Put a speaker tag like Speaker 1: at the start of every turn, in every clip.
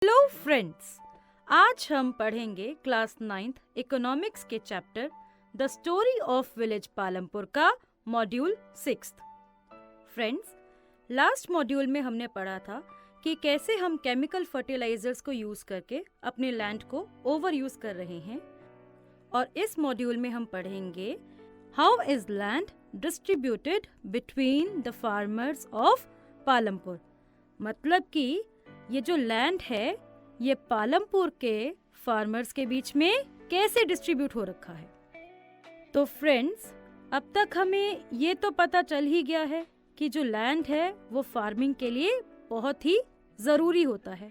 Speaker 1: Hello friends, आज हम पढ़ेंगे क्लास 9th इकोनॉमिक्स के chapter the story of village Palampur का मॉड्यूल 6। फ्रेंड्स, लास्ट मॉड्यूल में हमने पढ़ा था कि कैसे हम केमिकल फर्टिलाइजर्स को यूज करके अपने लैंड को ओवर यूज कर रहे हैं, और इस मॉड्यूल में हम पढ़ेंगे how is land distributed between the farmers of Palampur. मतलब कि ये जो लैंड है ये पालमपुर के फार्मर्स के बीच में कैसे डिस्ट्रीब्यूट हो रखा है। तो फ्रेंड्स, अब तक हमें ये तो पता चल ही गया है कि जो लैंड है वो फार्मिंग के लिए बहुत ही ज़रूरी होता है।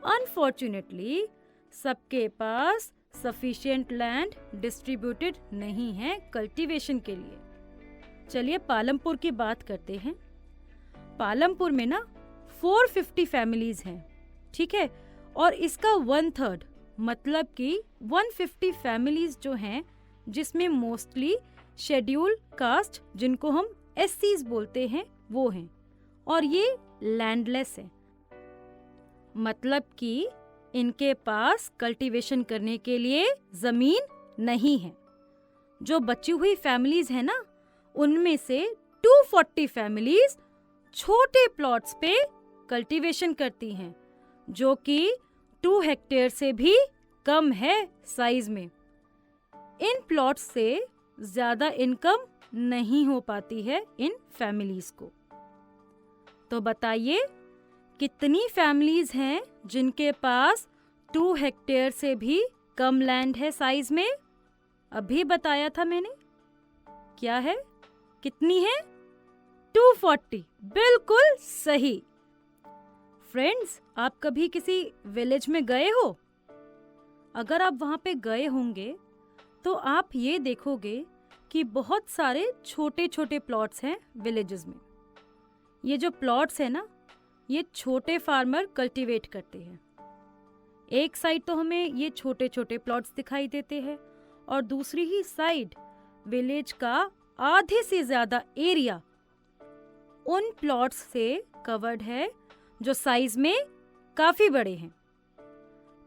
Speaker 1: अनफॉर्चुनेटली सबके पास सफिशिएंट लैंड डिस्ट्रीब्यूटेड नहीं है कल्टीवेशन के लिए। चलिए पालमपुर की बात करते हैं। पालमपुर में ना 450 फैमिलीज हैं, ठीक है, और इसका 1/3 मतलब कि 150 फैमिलीज जो हैं, जिसमें मोस्टली शेड्यूल कास्ट जिनको हम एससीज बोलते हैं वो हैं, और ये लैंडलेस हैं। मतलब कि इनके पास कल्टीवेशन करने के लिए जमीन नहीं है। जो बची हुई फैमिलीज है ना, उनमें से 240 फैमिलीज छोटे प्लॉट्स पे कल्टीवेशन करती हैं, जो कि 2 हेक्टेयर से भी कम है साइज में। इन प्लॉट्स से ज्यादा इनकम नहीं हो पाती है इन फैमिलीज को। तो बताइए कितनी फैमिलीज हैं जिनके पास 2 हेक्टेयर से भी कम लैंड है साइज में? अभी बताया था मैंने। क्या है? कितनी है? 240। बिल्कुल सही। फ्रेंड्स, आप कभी किसी विलेज में गए हो? अगर आप वहाँ पे गए होंगे तो आप ये देखोगे कि बहुत सारे छोटे छोटे प्लॉट्स हैं विलेजेस में। ये जो प्लॉट्स है ना, ये छोटे फार्मर कल्टीवेट करते हैं। एक साइड तो हमें ये छोटे छोटे प्लॉट्स दिखाई देते हैं, और दूसरी ही साइड विलेज का आधे से ज्यादा एरिया उन प्लॉट्स से कवर्ड है जो साइज में काफी बड़े हैं।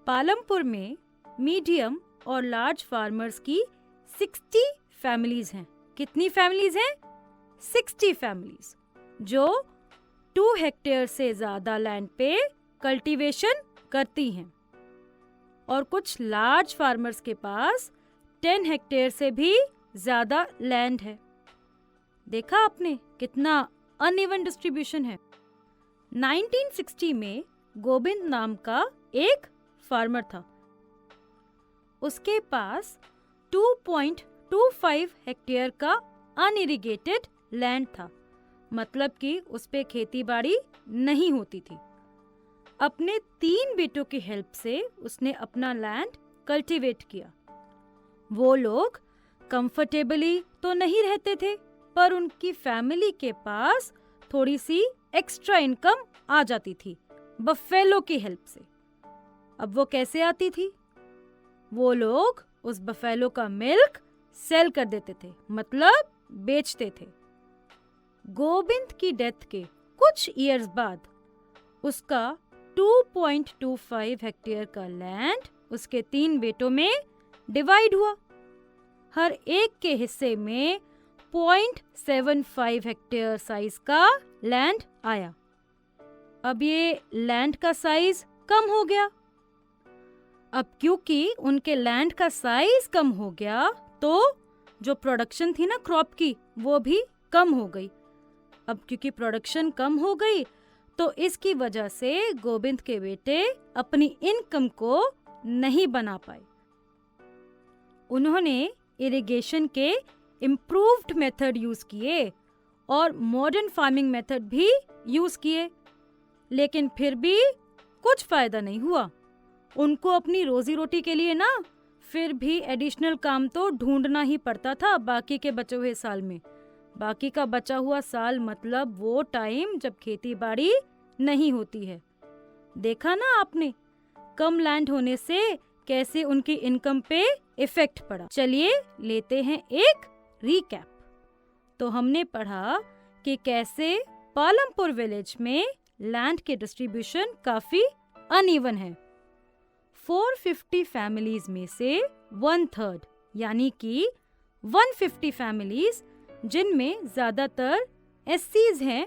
Speaker 1: पालमपुर में मीडियम और लार्ज फार्मर्स की 60 फैमिलीज हैं। कितनी फैमिलीज हैं? 60 फैमिलीज, जो 2 हेक्टेयर से ज्यादा लैंड पे कल्टीवेशन करती हैं। और कुछ लार्ज फार्मर्स के पास 10 हेक्टेयर से भी ज्यादा लैंड है। देखा आपने कितना अनइवन डिस्ट्रीब्यूशन है। 1960 में गोविंद नाम का एक फार्मर था। उसके पास 2.25 हेक्टेयर का अनइरिगेटेड लैंड था। मतलब कि उस पे खेती बाड़ी नहीं होती थी। अपने 3 बेटों की हेल्प से उसने अपना लैंड कल्टीवेट किया। वो लोग कंफर्टेबली तो नहीं रहते थे, पर उनकी फैमिली के पास थोड़ी सी एक्स्ट्रा इनकम आ जाती थी बफेलो की हेल्प से। अब वो कैसे आती थी? वो लोग उस बफेलो का मिल्क सेल कर देते थे, मतलब बेचते थे। गोविंद की डेथ के कुछ इयर्स बाद उसका 2.25 हेक्टेयर का लैंड उसके 3 बेटों में डिवाइड हुआ। हर एक के हिस्से में 0.75 हेक्टेयर साइज का लैंड आया। अब ये लैंड का साइज कम हो गया। अब क्योंकि उनके लैंड का साइज कम हो गया, तो जो प्रोडक्शन थी ना क्रॉप की, वो भी कम हो गई। अब क्योंकि प्रोडक्शन कम हो गई, तो इसकी वजह से गोविंद के बेटे अपनी इनकम को नहीं बना पाए। उन्होंने इरिगेशन के इम्प्रूव्ड मेथड यूज किए और मॉडर्न फार्मिंग मेथड भी यूज किए, लेकिन फिर भी कुछ फायदा नहीं हुआ। उनको अपनी रोजी रोटी के लिए ना फिर भी एडिशनल काम तो ढूंढना ही पड़ता था बाकी के बचे हुए साल में। बाकी का बचा हुआ साल मतलब वो टाइम जब खेती बाड़ी नहीं होती है। देखा ना आपने कम लैंड होने से कैसे उनकी इनकम पे इफेक्ट पड़ा। चलिए लेते हैं एक रीकैप। तो हमने पढ़ा कि कैसे पालमपुर विलेज में लैंड के डिस्ट्रीब्यूशन काफी अनइवन है। 450 फैमिलीज में से 1/3 यानी कि 150 फैमिलीज जिनमें ज्यादातर एससीज हैं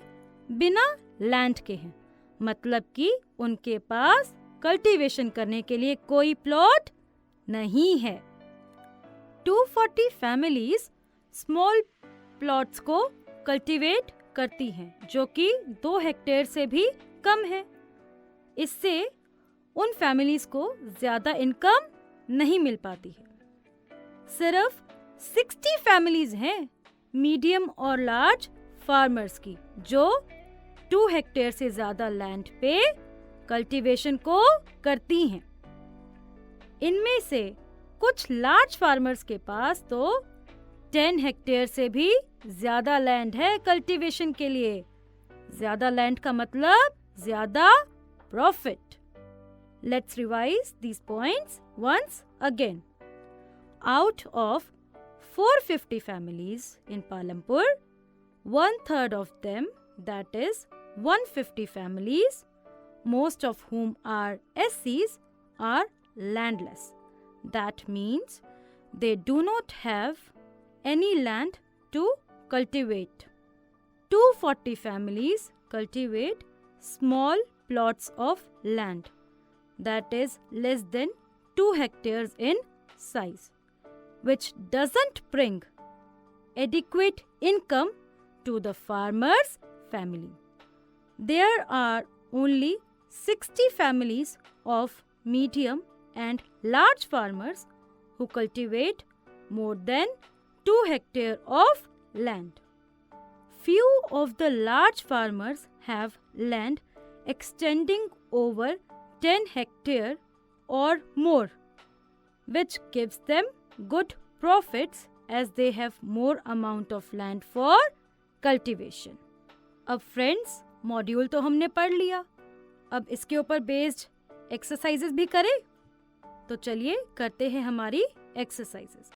Speaker 1: बिना लैंड के हैं, मतलब कि उनके पास कल्टीवेशन करने के लिए कोई प्लॉट नहीं है। 240 फैमिलीज स्मॉल प्लॉट्स को कल्टीवेट करती हैं जो कि 2 हेक्टेयर से भी कम है। इससे उन फैमिलीज को ज्यादा इनकम नहीं मिल पाती है। सिर्फ 60 फैमिलीज हैं मीडियम और लार्ज फार्मर्स की जो 2 हेक्टेयर से ज्यादा लैंड पे कल्टीवेशन को करती हैं। इनमें से कुछ लार्ज फार्मर्स के पास तो 10 हेक्टेयर से भी ज्यादा लैंड है कल्टीवेशन के लिए। ज्यादा लैंड का मतलब ज्यादा profit. Let's revise these points once again. Out of 450 families in Palampur, 1/3 of them, that is 150 families, most of whom are SCs, are landless. That means they do not have any land to cultivate. 240 families cultivate small plots of land, that is less than 2 hectares in size, which doesn't bring adequate income to the farmer's family. There are only 60 families of medium and large farmers who cultivate more than 2 hectares of land. Few of the large farmers have land extending over 10 hectares or more, which gives them good profits as they have more amount of land for cultivation. अब friends, module तो हमने पढ़ लिया, अब इसके ऊपर based exercises भी करें। तो चलिए करते हैं हमारी एक्सरसाइजेस।